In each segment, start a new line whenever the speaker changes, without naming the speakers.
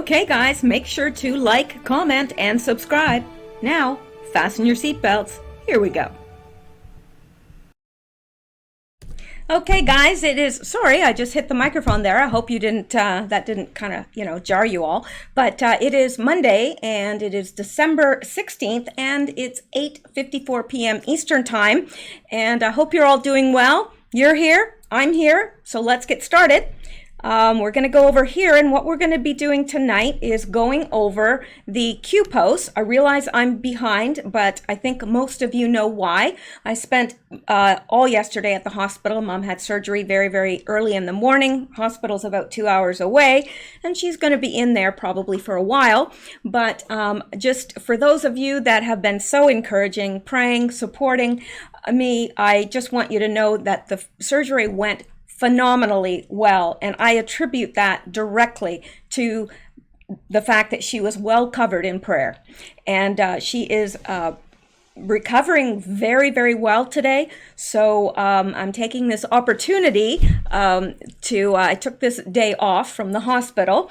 Okay, guys, make sure to like, comment, and subscribe. Now, fasten your seatbelts. Here we go. Okay, guys, it is, sorry, I just hit the microphone there. I hope you didn't, that didn't kind of, jar you all. But it is Monday, and it is December 16th, and it's 8:54 p.m. Eastern Time. And I hope you're all doing well. You're here, I'm here, so let's get started. We're going to go over here, and what we're going to be doing tonight is going over the Q posts. I realize I'm behind, but I think most of you know why. I spent all yesterday at the hospital. Mom had surgery very, very early in the morning. Hospital's about 2 hours away, and she's going to be in there probably for a while. But just for those of you that have been so encouraging, praying, supporting me, I just want you to know that the surgery went phenomenally well, and I attribute that directly to the fact that she was well covered in prayer, and she is recovering very, very well today. So I'm taking this opportunity I took this day off from the hospital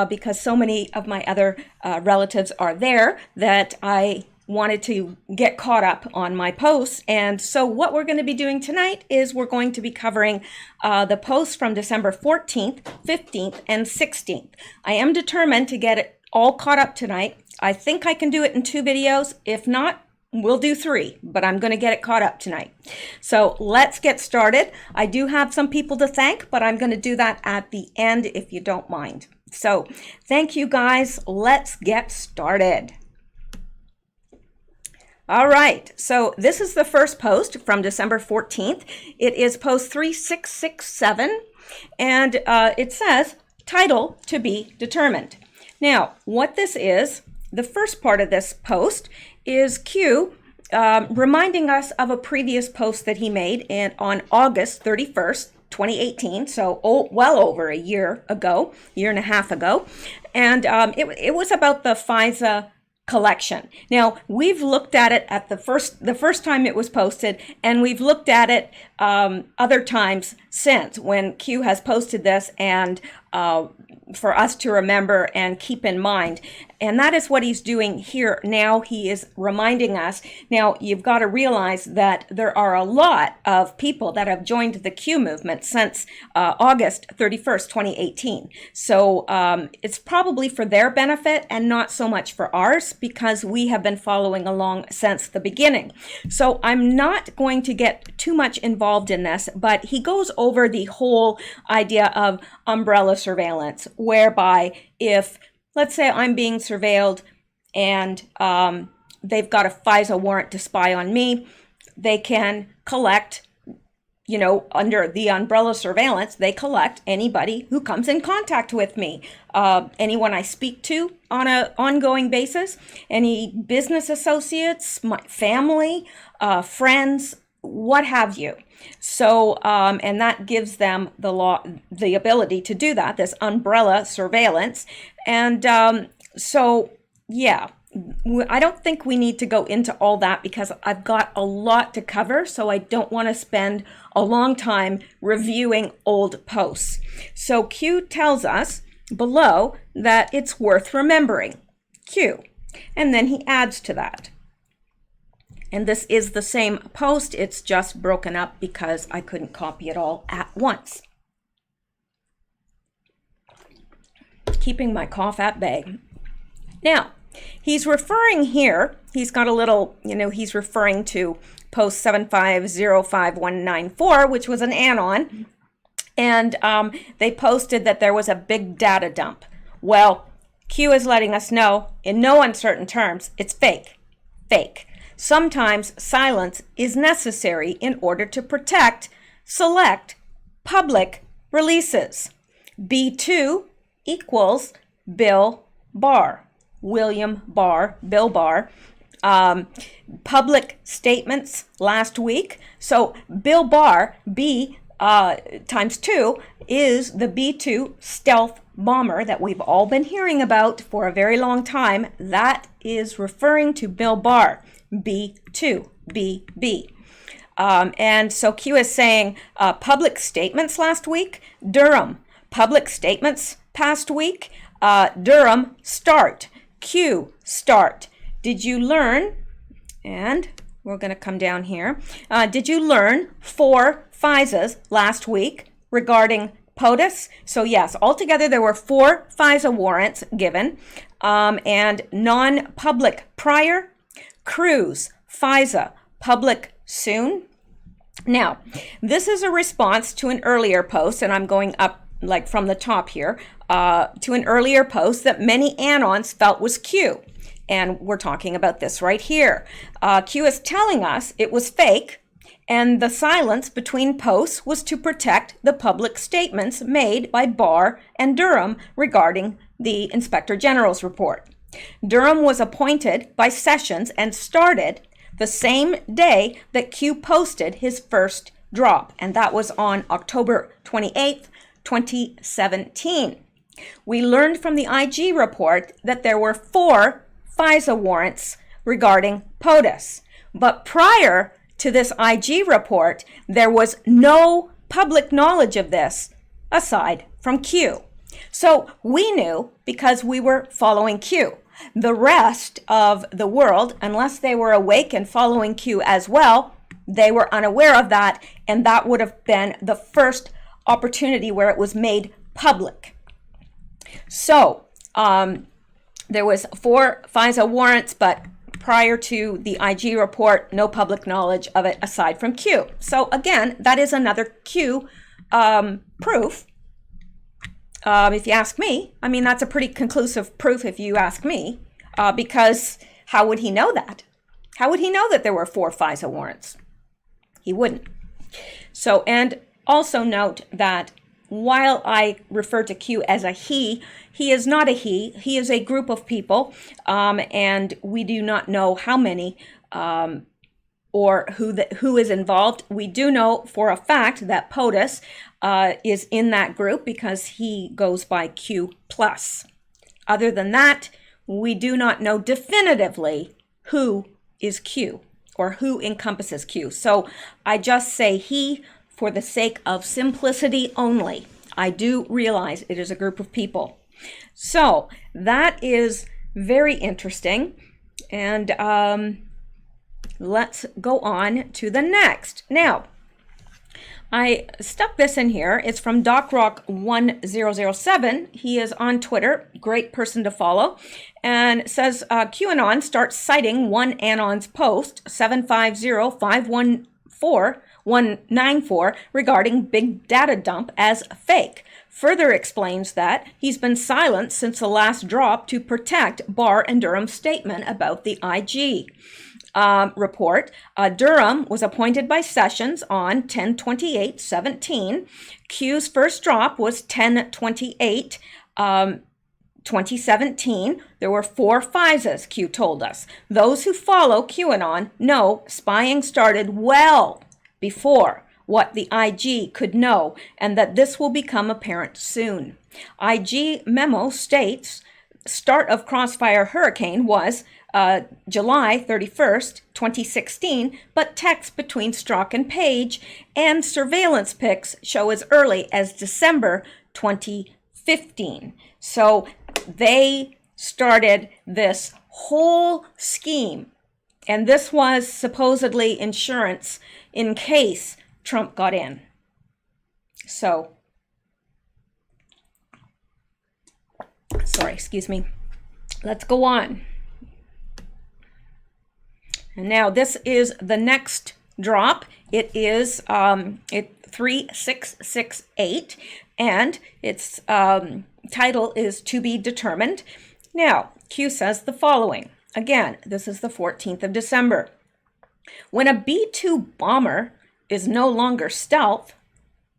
because so many of my other relatives are there that I wanted to get caught up on my posts. And so what we're going to be doing tonight is we're going to be covering the posts from December 14th, 15th, and 16th. I am determined to get it all caught up tonight. I think I can do it in 2 videos. If not, we'll do 3, but I'm going to get it caught up tonight. So let's get started. I do have some people to thank, but I'm going to do that at the end if you don't mind. So thank you, guys. Let's get started. All right, so this is the first post from December 14th. It is post 3667, and it says, title to be determined. Now, what this is, the first part of this post is Q reminding us of a previous post that he made on August 31st, 2018, so well over a year ago, year and a half ago, and it was about the FISA collection. Now, we've looked at it at the first time it was posted, and we've looked at it other times since when Q has posted this, and for us to remember and keep in mind. And that is what he's doing here now. He is reminding us. Now, you've got to realize that there are a lot of people that have joined the Q movement since August 31st, 2018. So it's probably for their benefit and not so much for ours, because we have been following along since the beginning. So I'm not going to get too much involved in this, but he goes over the whole idea of umbrella surveillance, whereby if, let's say, I'm being surveilled and they've got a FISA warrant to spy on me, they can collect, under the umbrella surveillance, they collect anybody who comes in contact with me, anyone I speak to on an ongoing basis, any business associates, my family, friends, what have you. So, and that gives them the ability to do that, this umbrella surveillance. And so, yeah, I don't think we need to go into all that because I've got a lot to cover, so I don't want to spend a long time reviewing old posts. So Q tells us below that it's worth remembering. Q. And then he adds to that. And this is the same post, it's just broken up because I couldn't copy it all at once. Keeping my cough at bay. Now, he's referring here, he's got a little, he's referring to post 7505194, which was an anon, and they posted that there was a big data dump. Well, Q is letting us know, in no uncertain terms, it's fake. Fake. Sometimes silence is necessary in order to protect select public releases. B2 equals Bill Barr, William Barr, Bill Barr. Public statements last week. So Bill Barr, B times 2, is the B2 stealth bomber that we've all been hearing about for a very long time. That is referring to Bill Barr. B2, BB. And so Q is saying public statements last week, Durham, public statements past week, Durham, start. Q, start. Did you learn, and we're going to come down here, did you learn 4 FISAs last week regarding POTUS? So yes, altogether there were 4 FISA warrants given, and non-public prior, cruise, FISA, public soon. Now, this is a response to an earlier post, and I'm going up like from the top here, to an earlier post that many anons felt was Q. And we're talking about this right here. Q is telling us it was fake, and the silence between posts was to protect the public statements made by Barr and Durham regarding the Inspector General's report. Durham was appointed by Sessions and started the same day that Q posted his first drop, and that was on October 28th, 2017. We learned from the IG report that there were 4 FISA warrants regarding POTUS, but prior to this IG report, there was no public knowledge of this aside from Q. So we knew because we were following Q. The rest of the world, unless they were awake and following Q as well, they were unaware of that, and that would have been the first opportunity where it was made public. So there was 4 FISA warrants, but prior to the IG report, no public knowledge of it aside from Q. So again, that is another Q proof. If you ask me, I mean, that's a pretty conclusive proof if you ask me, because how would he know that? How would he know that there were 4 FISA warrants? He wouldn't. So, and also note that while I refer to Q as a he is not a he. He is a group of people, and we do not know how many or who is involved. We do know for a fact that POTUS is in that group because he goes by Q+. Other than that, we do not know definitively who is Q or who encompasses Q. So I just say he for the sake of simplicity only. I do realize it is a group of people. So that is very interesting. And let's go on to the next. Now, I stuck this in here. It's from DocRock1007. He is on Twitter, great person to follow, and says QAnon starts citing one Anon's post 750-514-194 regarding big data dump as fake. Further explains that he's been silent since the last drop to protect Barr and Durham's statement about the IG report. Durham was appointed by Sessions on 10/28/17. Q's first drop was 10/28/2017. There were 4 FISAs, Q told us. Those who follow QAnon know spying started well before what the IG could know, and that this will become apparent soon. IG memo states start of Crossfire Hurricane was July 31st, 2016, but text between Strzok and Page and surveillance pics show as early as December 2015. So they started this whole scheme, and this was supposedly insurance in case Trump got in. So, sorry, excuse me. Let's go on. And now this is the next drop. It is 3668, and its title is To Be Determined. Now, Q says the following. Again, this is the 14th of December. When a B-2 bomber is no longer stealth,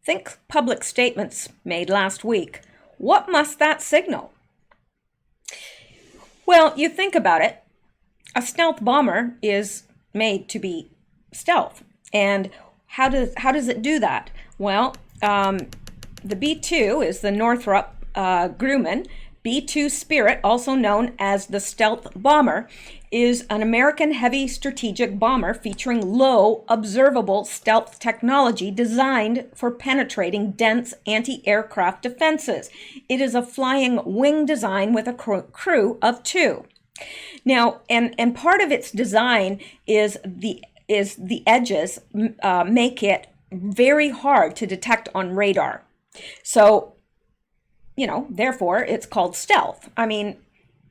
think public statements made last week. What must that signal? Well, you think about it. A stealth bomber is made to be stealth. And how does it do that? Well, the B-2 is the Northrop Grumman, B-2 Spirit, also known as the stealth bomber, is an American heavy strategic bomber featuring low observable stealth technology designed for penetrating dense anti-aircraft defenses. It is a flying wing design with a crew of 2. Now, and part of its design is the edges make it very hard to detect on radar. So, therefore it's called stealth. I mean,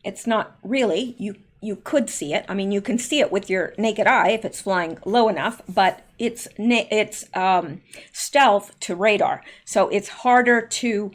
it's not really, you could see it. I mean, you can see it with your naked eye if it's flying low enough, but it's stealth to radar. So it's harder to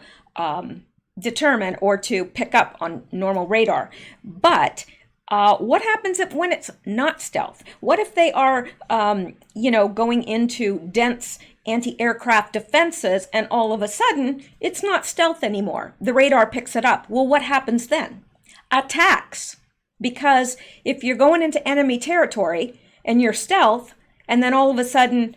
determine or to pick up on normal radar. But what happens when it's not stealth? What if they are, going into dense anti-aircraft defenses and all of a sudden it's not stealth anymore? The radar picks it up. Well, what happens then? Attacks. Because if you're going into enemy territory and you're stealth and then all of a sudden,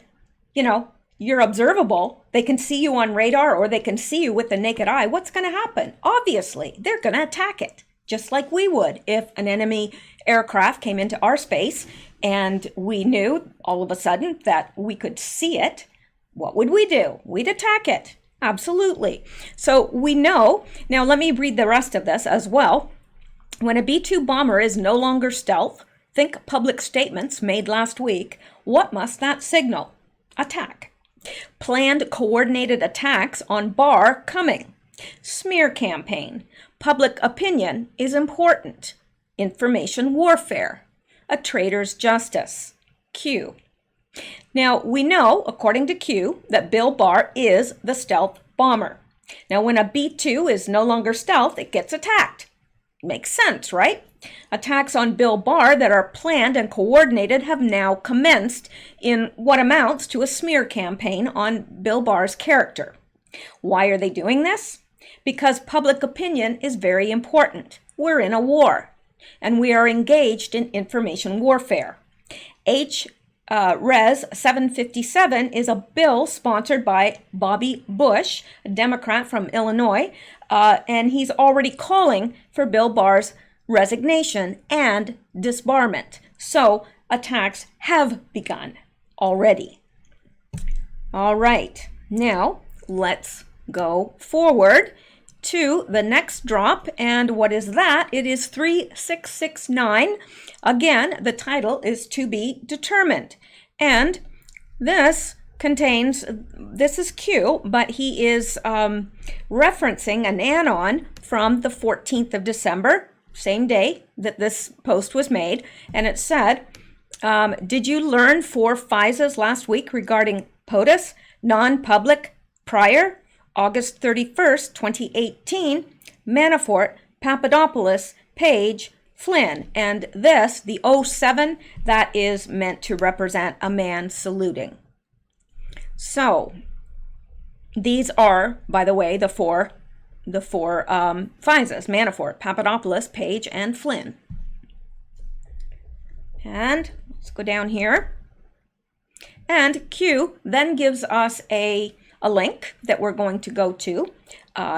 you're observable, they can see you on radar or they can see you with the naked eye, what's going to happen? Obviously, they're going to attack it, just like we would if an enemy aircraft came into our space and we knew all of a sudden that we could see it. What would we do? We'd attack it. Absolutely. So we know. Now let me read the rest of this as well. When a B-2 bomber is no longer stealth, think public statements made last week. What must that signal? Attack. Planned coordinated attacks on bar coming. Smear campaign. Public opinion is important. Information warfare. A traitor's justice. Q. Now, we know, according to Q, that Bill Barr is the stealth bomber. Now, when a B-2 is no longer stealth, it gets attacked. Makes sense, right? Attacks on Bill Barr that are planned and coordinated have now commenced in what amounts to a smear campaign on Bill Barr's character. Why are they doing this? Because public opinion is very important. We're in a war, and we are engaged in information warfare. Res 757 is a bill sponsored by Bobby Bush, a Democrat from Illinois, and he's already calling for Bill Barr's resignation and disbarment. So attacks have begun already. All right, now let's go forward to the next drop. And what is that? It is 3669. Again, the title is To Be Determined. And this is Q, but he is referencing an anon from the 14th of December, same day that this post was made. And it said, did you learn 4 FISAs last week regarding POTUS, non-public, prior, August 31st, 2018, Manafort, Papadopoulos, Page, Flynn, and this, the 07, that is meant to represent a man saluting. So these are, by the way, the four FISAs: Manafort, Papadopoulos, Page, and Flynn. And let's go down here. And Q then gives us a link that we're going to go to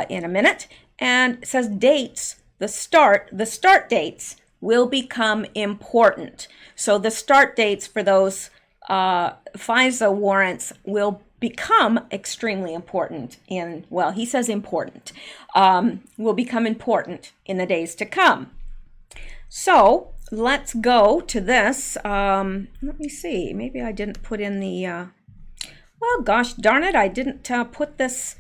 in a minute, and it says dates. The start dates will become important. So the start dates for those FISA warrants will become extremely important he says important, will become important in the days to come. So let's go to this. Let me see, maybe I didn't put in the, well, gosh darn it, I didn't put this,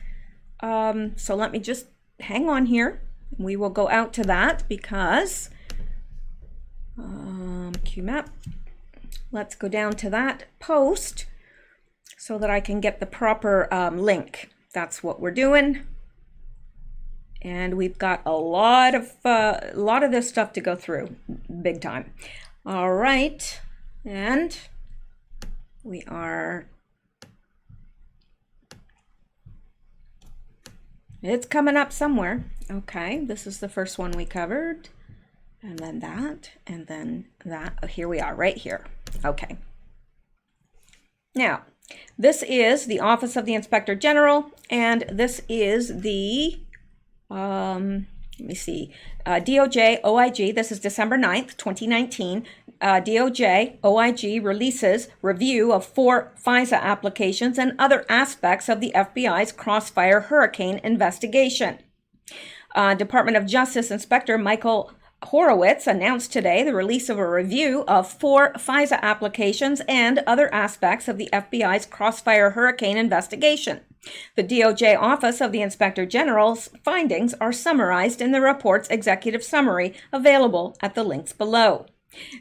so let me just hang on here. We will go out to that because QMAP. Let's go down to that post so that I can get the proper link. That's what we're doing. And we've got a lot of this stuff to go through, big time. All right, and we are. It's coming up somewhere. Okay, this is the first one we covered, and then that, and then that. Oh, here we are, right here. Okay. Now, this is the Office of the Inspector General, and this is the let me see, DOJ, OIG, this is December 9th, 2019. DOJ, OIG releases review of 4 FISA applications and other aspects of the FBI's Crossfire Hurricane investigation. Department of Justice Inspector Michael Horowitz announced today the release of a review of 4 FISA applications and other aspects of the FBI's Crossfire Hurricane investigation. The DOJ Office of the Inspector General's findings are summarized in the report's executive summary available at the links below.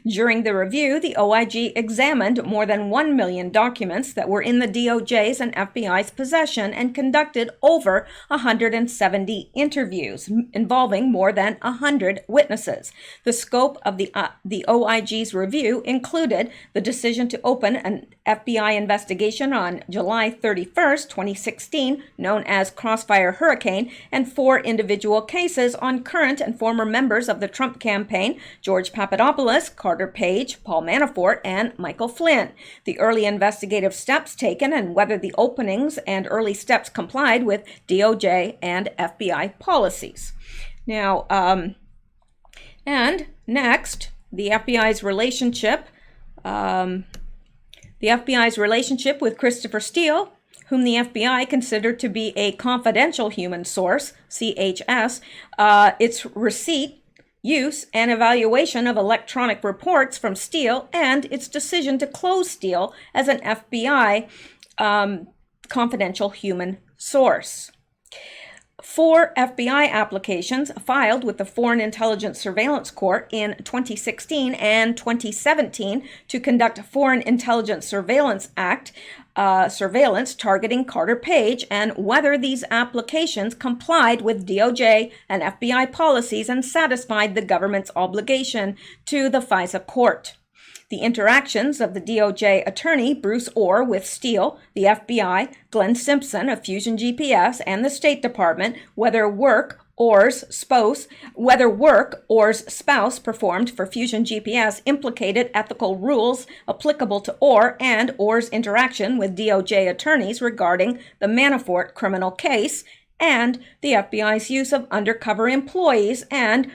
During the review, the OIG examined more than 1 million documents that were in the DOJ's and FBI's possession and conducted over 170 interviews involving more than 100 witnesses. The scope of the OIG's review included the decision to open an FBI investigation on July 31st, 2016, known as Crossfire Hurricane, and 4 individual cases on current and former members of the Trump campaign, George Papadopoulos, Carter Page, Paul Manafort, and Michael Flynn. The early investigative steps taken and whether the openings and early steps complied with DOJ and FBI policies. Now, and next, the FBI's relationship with Christopher Steele, whom the FBI considered to be a confidential human source, CHS, its receipt, use, and evaluation of electronic reports from Steele, and its decision to close Steele as an FBI confidential human source. 4 FBI applications filed with the Foreign Intelligence Surveillance Court in 2016 and 2017 to conduct Foreign Intelligence Surveillance Act surveillance targeting Carter Page, and whether these applications complied with DOJ and FBI policies and satisfied the government's obligation to the FISA court. The interactions of the DOJ attorney Bruce Orr with Steele, the FBI, Glenn Simpson of Fusion GPS, and the State Department, whether work Orr's spouse performed for Fusion GPS implicated ethical rules applicable to Orr, and Orr's interaction with DOJ attorneys regarding the Manafort criminal case, and the FBI's use of undercover employees and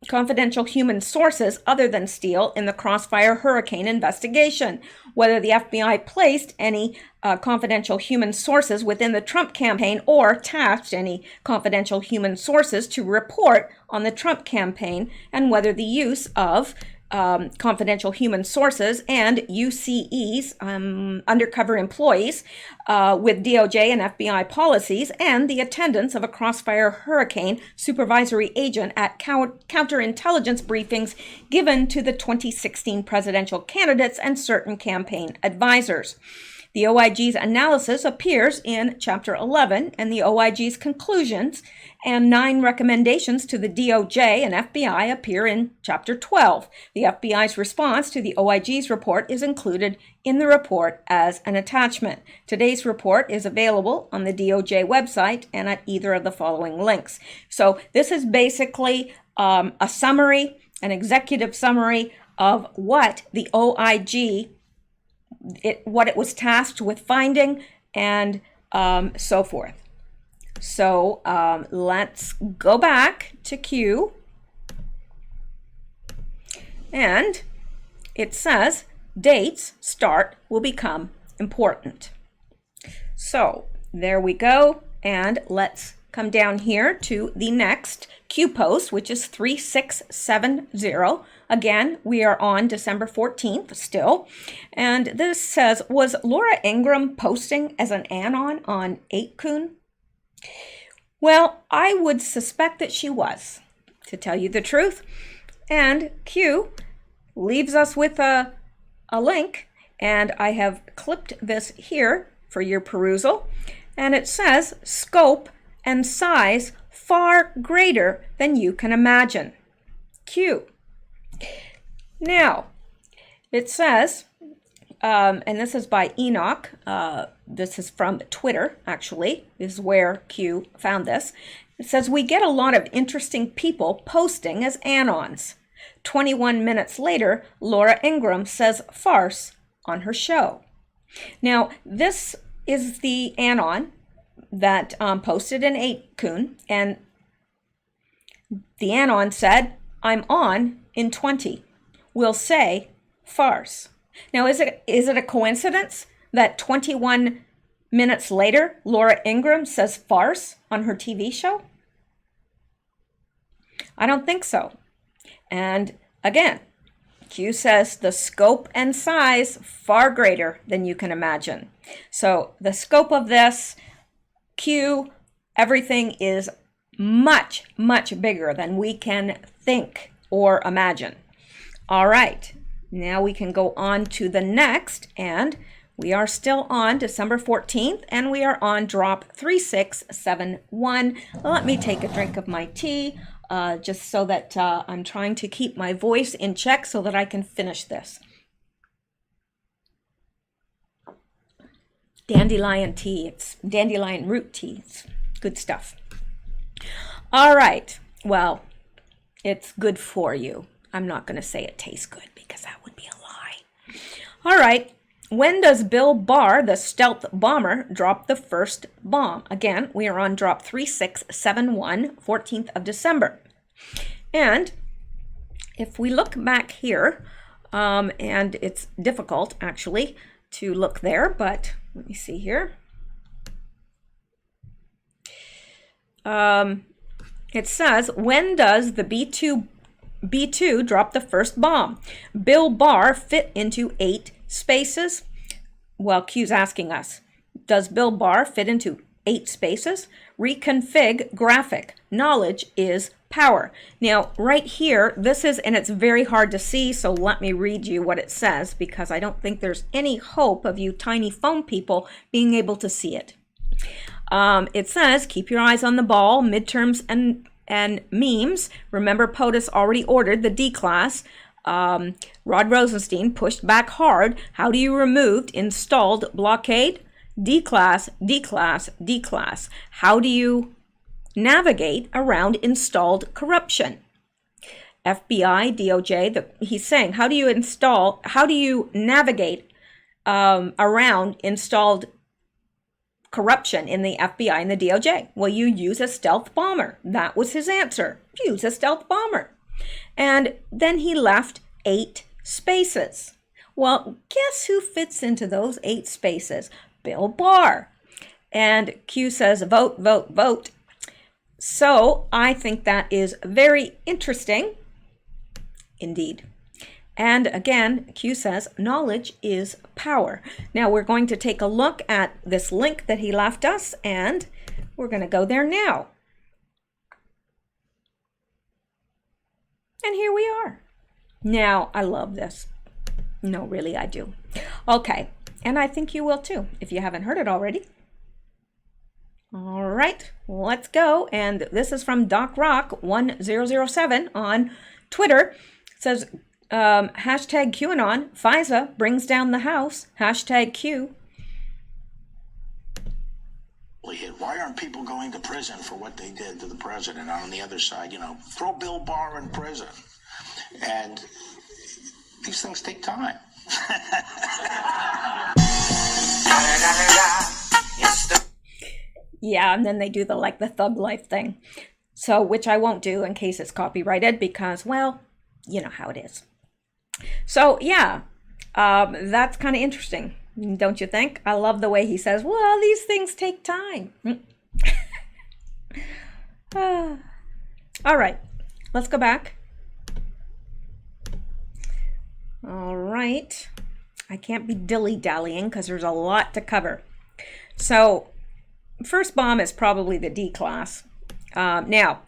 confidential human sources other than Steele in the Crossfire Hurricane investigation, whether the FBI placed any confidential human sources within the Trump campaign or tasked any confidential human sources to report on the Trump campaign, and whether the use of confidential human sources and UCEs, undercover employees, with DOJ and FBI policies, and the attendance of a Crossfire Hurricane supervisory agent at counterintelligence briefings given to the 2016 presidential candidates and certain campaign advisors. The OIG's analysis appears in Chapter 11, and the OIG's conclusions and 9 recommendations to the DOJ and FBI appear in Chapter 12. The FBI's response to the OIG's report is included in the report as an attachment. Today's report is available on the DOJ website and at either of the following links. So this is basically a summary, an executive summary of what the OIG what it was tasked with finding, and so forth. So let's go back to Q. And it says dates start will become important. So there we go. And let's come down here to the next Q post, which is 3670. Again, we are on December 14th still. And this says, was Laura Ingraham posting as an anon on 8kun? Well, I would suspect that she was, to tell you the truth. And Q leaves us with a link, and I have clipped this here for your perusal. And it says, scope and size far greater than you can imagine. Q. Now, it says, and this is by Enoch. This is from Twitter, actually. This is where Q found this. It says, we get a lot of interesting people posting as anons. 21 minutes later, Laura Ingraham says farce on her show. Now, this is the anon that posted an 8-kun, and the anon said, I'm on in 20. We'll say farce. Now, is it a coincidence that 21 minutes later, Laura Ingraham says farce on her TV show? I don't think so. And again, Q says the scope and size far greater than you can imagine. So the scope of this, Q, everything is much, much bigger than we can think or imagine. All right, now we can go on to the next, and we are still on December 14th, and we are on drop 3671. Let me take a drink of my tea, just so that I'm trying to keep my voice in check so that I can finish this. Dandelion tea, it's dandelion root tea, it's good stuff. All right, well, it's good for you. I'm not going to say it tastes good because that would be a lie. All right, when does Bill Barr, the stealth bomber, drop the first bomb? Again, we are on drop 3671, 14th of December. And if we look back here, and it's difficult actually to look there, but let me see here. It says, when does the B2 drop the first bomb? Bill Barr fit into 8 spaces? Well, Q's asking us, does Bill Barr fit into 8 spaces? Reconfig graphic. Knowledge is power. Now, right here, this is, and it's very hard to see, so let me read you what it says, because I don't think there's any hope of you tiny phone people being able to see it. It says, keep your eyes on the ball, midterms and memes. Remember, POTUS already ordered the D class. Rod Rosenstein pushed back hard. How do you remove installed blockade? D class, D class, D class. How do you navigate around installed corruption? FBI, DOJ, he's saying, how do you navigate around installed corruption in the FBI and the DOJ? Well, you use a stealth bomber. That was his answer. Use a stealth bomber. And then he left 8 spaces. Well, guess who fits into those 8 spaces? Bill Barr. And Q says, vote, vote, vote. So I think that is very interesting indeed. And again, Q says, knowledge is power. Now we're going to take a look at this link that he left us, and we're going to go there now. And here we are. Now, I love this. No, really, I do. Okay, and I think you will too, if you haven't heard it already. All right, let's go. And this is from Doc Rock 1007 on Twitter. It says, hashtag QAnon, FISA brings down the House, hashtag Q.
Why aren't people going to prison for what they did to the president? On the other side, throw Bill Barr in prison. And these things take time.
Yeah, and then they do the thug life thing. So, which I won't do in case it's copyrighted because, well, you know how it is. So, yeah, that's kind of interesting, don't you think? I love the way he says, well, these things take time. All right, let's go back. All right, I can't be dilly-dallying because there's a lot to cover. So, first bomb is probably the D class. Now,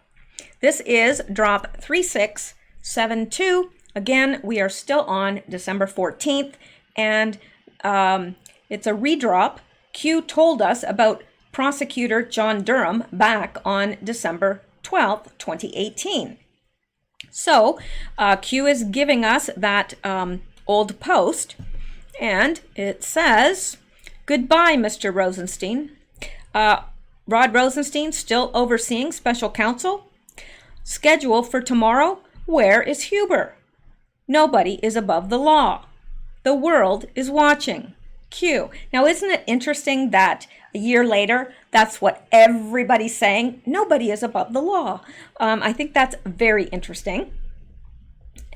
this is drop 3672. Again, we are still on December 14th, and it's a redrop. Q told us about prosecutor John Durham back on December 12th, 2018. So Q is giving us that old post, and it says, goodbye, Mr. Rosenstein. Rod Rosenstein still overseeing special counsel. Schedule for tomorrow. Where is Huber? Nobody is above the law. The world is watching. Q. Now, isn't it interesting that a year later, that's what everybody's saying. Nobody is above the law. I think that's very interesting.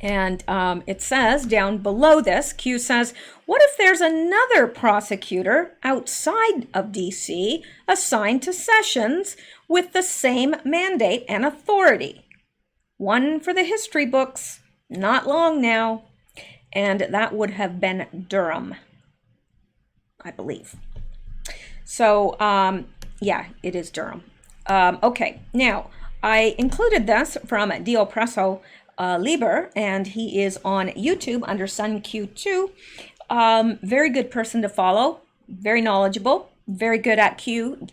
And it says down below this, Q says, what if there's another prosecutor outside of DC assigned to Sessions with the same mandate and authority? One for the history books, not long now. And that would have been Durham, I believe. So, yeah, it is Durham. Okay, now I included this from Dio Presso Lieber, and he is on YouTube under SunQ2. Very good person to follow, very knowledgeable, very good at Q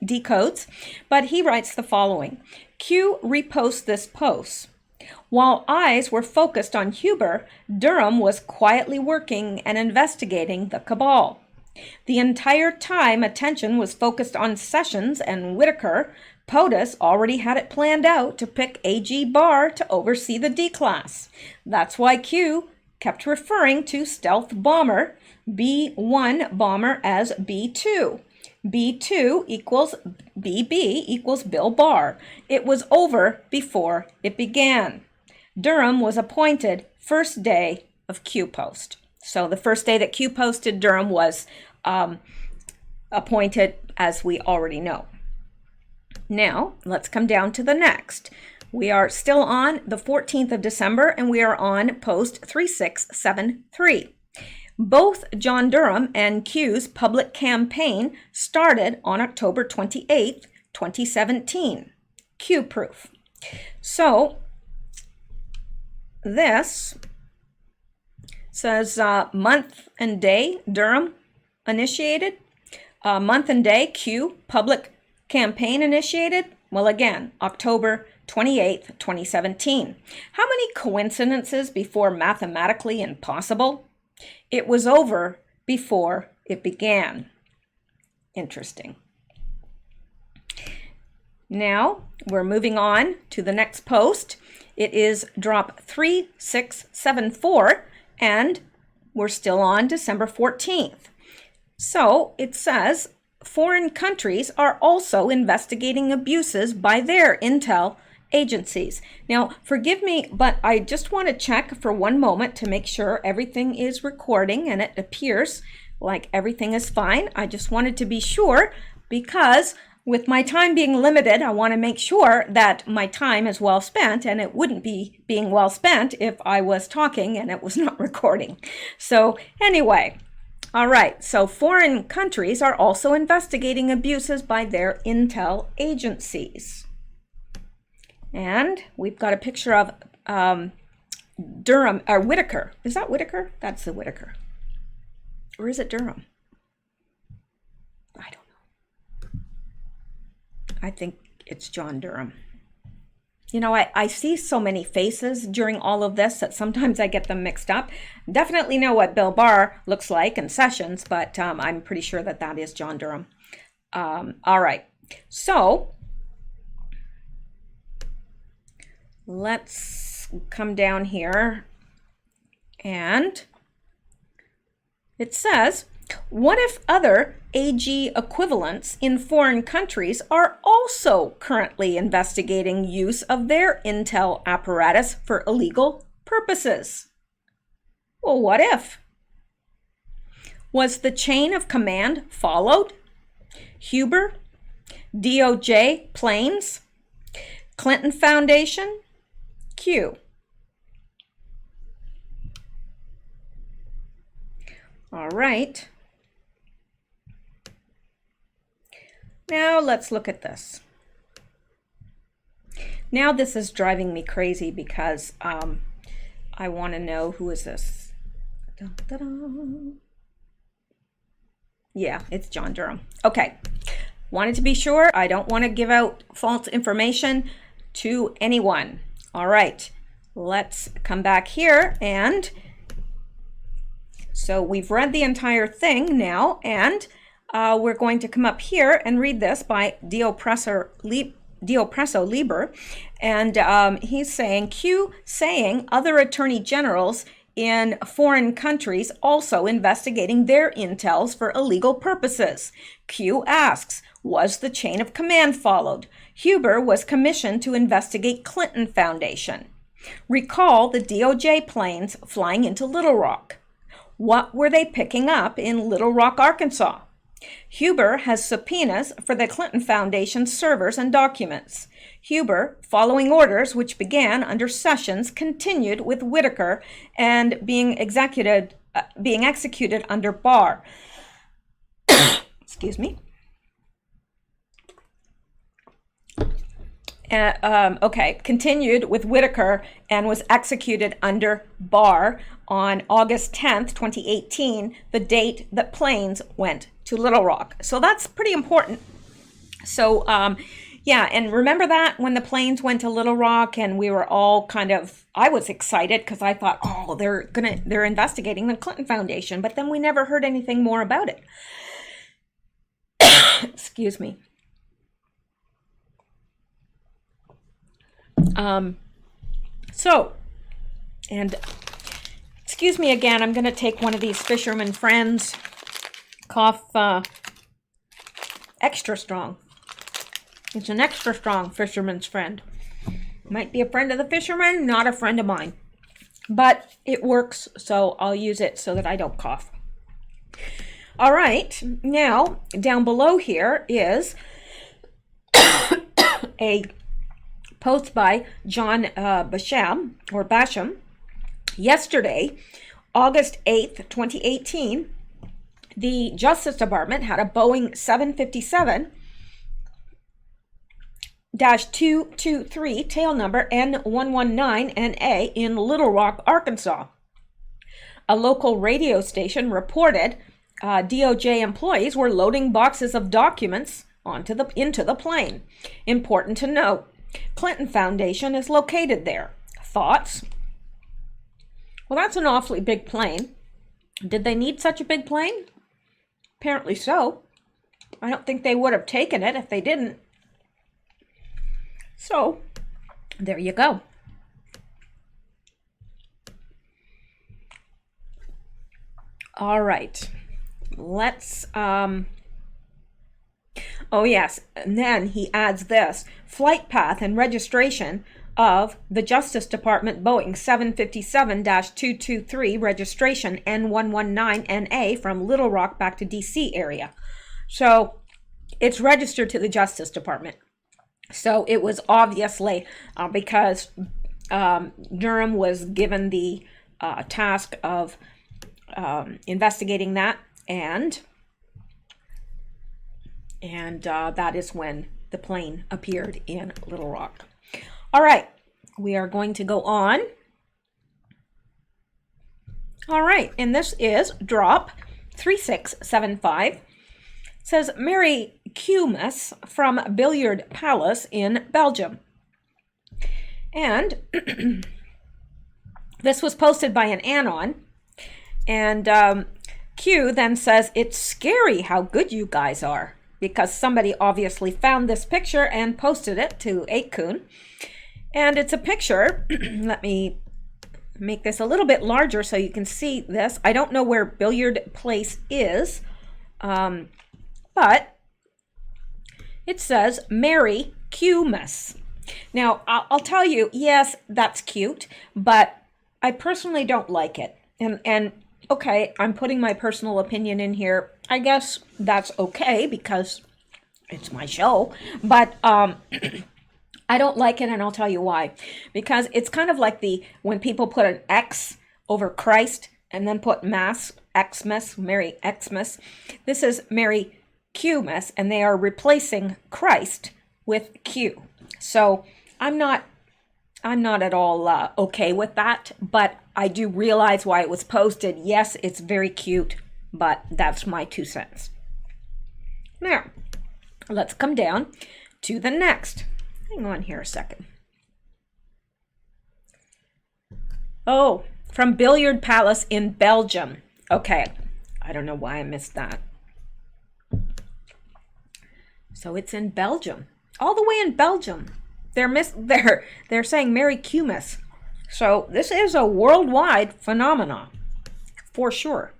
decodes. But he writes the following: Q reposts this post. While eyes were focused on Huber, Durham was quietly working and investigating the cabal. The entire time attention was focused on Sessions and Whitaker, POTUS already had it planned out to pick A.G. Barr to oversee the D-class. That's why Q kept referring to stealth bomber, B-1 bomber, as B-2. B2 equals BB equals Bill Barr. It was over before it began. Durham was appointed first day of Q post. So the first day that Q posted, Durham was appointed, as we already know. Now, let's come down to the next. We are still on the 14th of December, and we are on post 3673. Both John Durham and Q's public campaign started on October 28th, 2017. Q proof. So, this says month and day Durham initiated. Month and day Q public campaign initiated. Well, again, October 28th, 2017. How many coincidences before mathematically impossible? It was over before it began. Interesting. Now we're moving on to the next post. It is drop 3674, and we're still on December 14th. So it says foreign countries are also investigating abuses by their intel agencies. Now, forgive me, but I just want to check for one moment to make sure everything is recording and it appears like everything is fine. I just wanted to be sure because with my time being limited, I want to make sure that my time is well spent, and it wouldn't be being well spent if I was talking and it was not recording. So anyway, all right, so foreign countries are also investigating abuses by their intel agencies. And we've got a picture of Durham, or Whitaker. Is that Whitaker? That's the Whitaker. Or is it Durham? I don't know. I think it's John Durham. You know, I see so many faces during all of this that sometimes I get them mixed up. Definitely know what Bill Barr looks like and Sessions, but I'm pretty sure that that is John Durham. All right, so let's come down here, and it says, what if other AG equivalents in foreign countries are also currently investigating use of their intel apparatus for illegal purposes? Well, what if? Was the chain of command followed? Huber, DOJ planes, Clinton Foundation, Q. All right. Now let's look at this. Now this is driving me crazy because I want to know, who is this? Dun, dun, dun. Yeah, it's John Durham. Okay. Wanted to be sure. I don't want to give out false information to anyone. All right. Let's come back here, and so we've read the entire thing now, and we're going to come up here and read this by Dio Presso Lieber, and he's saying, Q saying other attorney generals in foreign countries also investigating their intels for illegal purposes. Q asks, was the chain of command followed? Huber was commissioned to investigate Clinton Foundation. Recall the DOJ planes flying into Little Rock. What were they picking up in Little Rock, Arkansas? Huber has subpoenas for the Clinton Foundation servers and documents. Huber, following orders which began under Sessions, continued with Whitaker and being executed under Barr. Excuse me. Continued with Whitaker and was executed under Barr on August 10th, 2018, the date that planes went to Little Rock. So that's pretty important. So, yeah, and remember that when the planes went to Little Rock and we were all I was excited because I thought, oh, they're investigating the Clinton Foundation, but then we never heard anything more about it. Excuse me. Excuse me again, I'm going to take one of these Fisherman Friends cough extra strong. It's an extra strong Fisherman's Friend. Might be a friend of the fisherman, not a friend of mine. But it works, so I'll use it so that I don't cough. All right, now down below here is a post by John Basham. Yesterday, August 8th, 2018, the Justice Department had a Boeing 757-223 tail number N119NA in Little Rock, Arkansas. A local radio station reported DOJ employees were loading boxes of documents into the plane. Important to note, Clinton Foundation is located there. Thoughts? Well, that's an awfully big plane. Did they need such a big plane? Apparently so. I don't think they would have taken it if they didn't. So, there you go. All right. Let's, oh yes, and then he adds this, flight path and registration of the Justice Department Boeing 757-223 registration N119NA from Little Rock back to DC area. So it's registered to the Justice Department. So it was obviously because Durham was given the task of investigating that, and that is when the plane appeared in Little Rock. All right, we are going to go on. All right, and this is drop 3675. It says Mary Cumas from Billiard Palace in Belgium. And this was posted by an anon. And Q then says, it's scary how good you guys are, because somebody obviously found this picture and posted it to 8kun. And it's a picture. Let me make this a little bit larger so you can see this. I don't know where Billiard Place is, but it says Mary Cumas. Now, I'll tell you, yes, that's cute, but I personally don't like it. And okay, I'm putting my personal opinion in here. I guess that's okay because it's my show, but I don't like it, and I'll tell you why. Because it's kind of like when people put an X over Christ and then put Mass, Xmas, Mary Xmas. This is Mary Cumas, and they are replacing Christ with Q. So I'm not at all okay with that, but I do realize why it was posted. Yes, it's very cute, but that's my 2 cents. Now, let's come down to the next. Hang on here a second. Oh, from Billiard Palace in Belgium. Okay, I don't know why I missed that. So it's in Belgium, all the way in Belgium. They're saying Mary Cumas. So this is a worldwide phenomenon, for sure.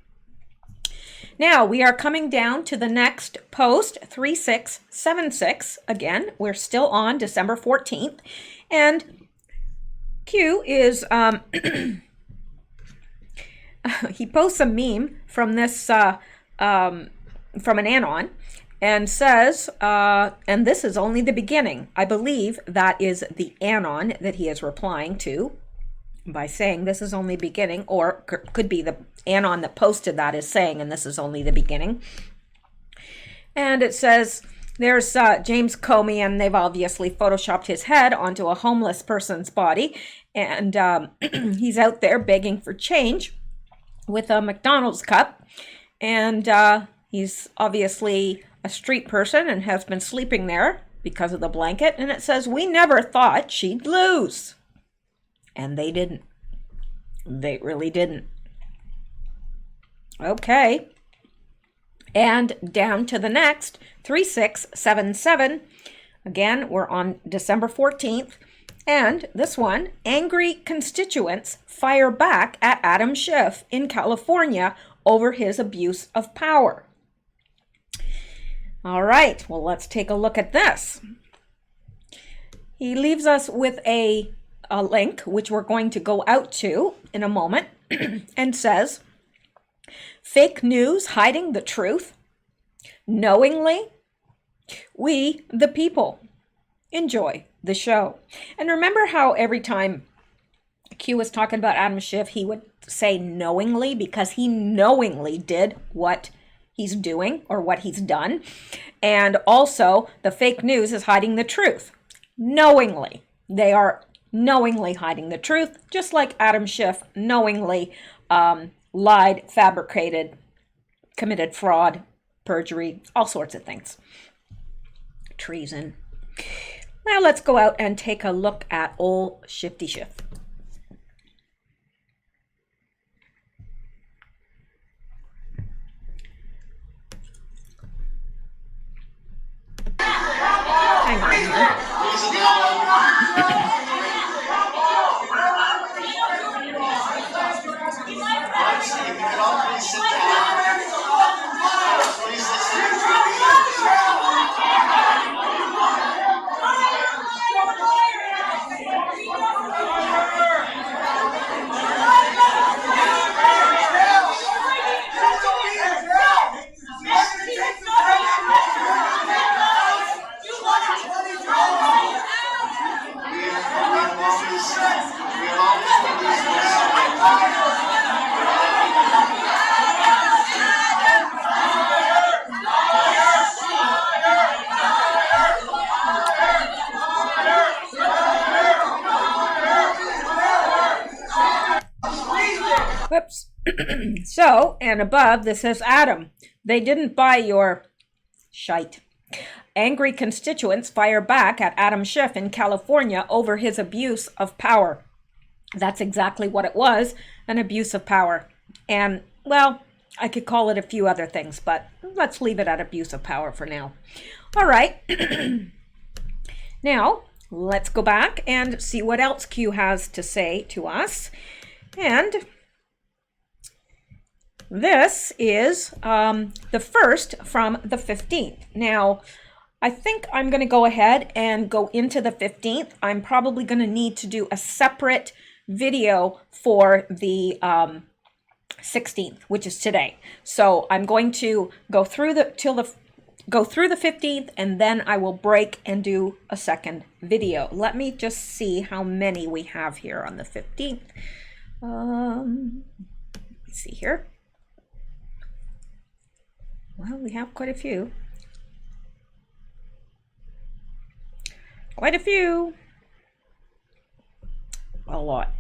Now we are coming down to the next post, 3676. Again, we're still on December 14th. And Q is, he posts a meme from this, from an anon, and says, and this is only the beginning. I believe that is the anon that he is replying to by saying this is only beginning, or could be the anon that posted that is saying, and this is only the beginning. And it says, there's James Comey, and they've obviously photoshopped his head onto a homeless person's body, and he's out there begging for change with a McDonald's cup, and he's obviously a street person and has been sleeping there because of the blanket, and it says, we never thought she'd lose. And they didn't. They really didn't. Okay. And down to the next, 3677. Again, we're on December 14th. And this one, angry constituents fire back at Adam Schiff in California over his abuse of power. All right, well, let's take a look at this. He leaves us with a link, which we're going to go out to in a moment, and says, fake news hiding the truth knowingly. We, the people, enjoy the show. And remember how every time Q was talking about Adam Schiff, he would say knowingly, because he knowingly did what he's doing or what he's done. And also the fake news is hiding the truth knowingly. They are knowingly hiding the truth, just like Adam Schiff knowingly lied, fabricated, committed fraud, perjury, all sorts of things. Treason. Now let's go out and take a look at old Shifty Schiff. Hang on here. Whoops. So, and above this says, Adam, they didn't buy your shite. Angry constituents fire back at Adam Schiff in California over his abuse of power. That's exactly what it was, an abuse of power. And, well, I could call it a few other things, but let's leave it at abuse of power for now. All right. Now, let's go back and see what else Q has to say to us. And this is the first from the 15th. Now, I think I'm going to go ahead and go into the 15th. I'm probably going to need to do a separate video for the 16th, which is today. So I'm going to go through the 15th, and then I will break and do a second video. Let me just see how many we have here on the 15th. Let's see here. Well, we have quite a few. Quite a few. A lot.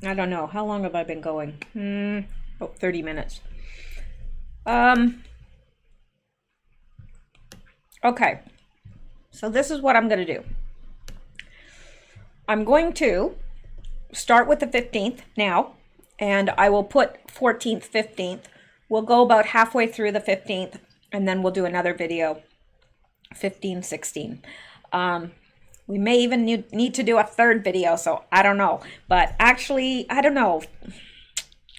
I don't know. How long have I been going? 30 minutes. Okay. So this is what I'm going to do. I'm going to start with the 15th now, and I will put 14th, 15th. We'll go about halfway through the 15th, and then we'll do another video, 15, 16. We may even need to do a third video, so I don't know. But actually, I don't know.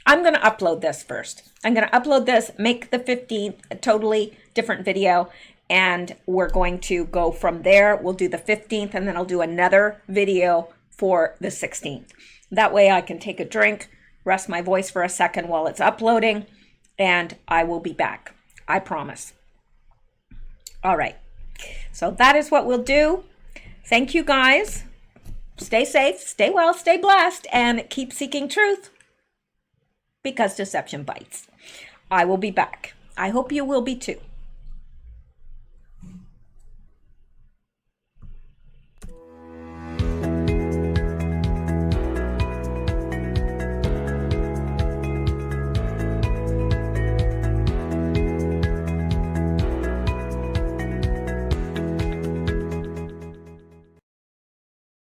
I'm going to upload this first. I'm going to upload this, make the 15th a totally different video, and we're going to go from there. We'll do the 15th, and then I'll do another video for the 16th. That way I can take a drink, rest my voice for a second while it's uploading, and I will be back. I promise. All right. So that is what we'll do. Thank you, guys. Stay safe, stay well, stay blessed, and keep seeking truth, because deception bites. I will be back. I hope you will be too.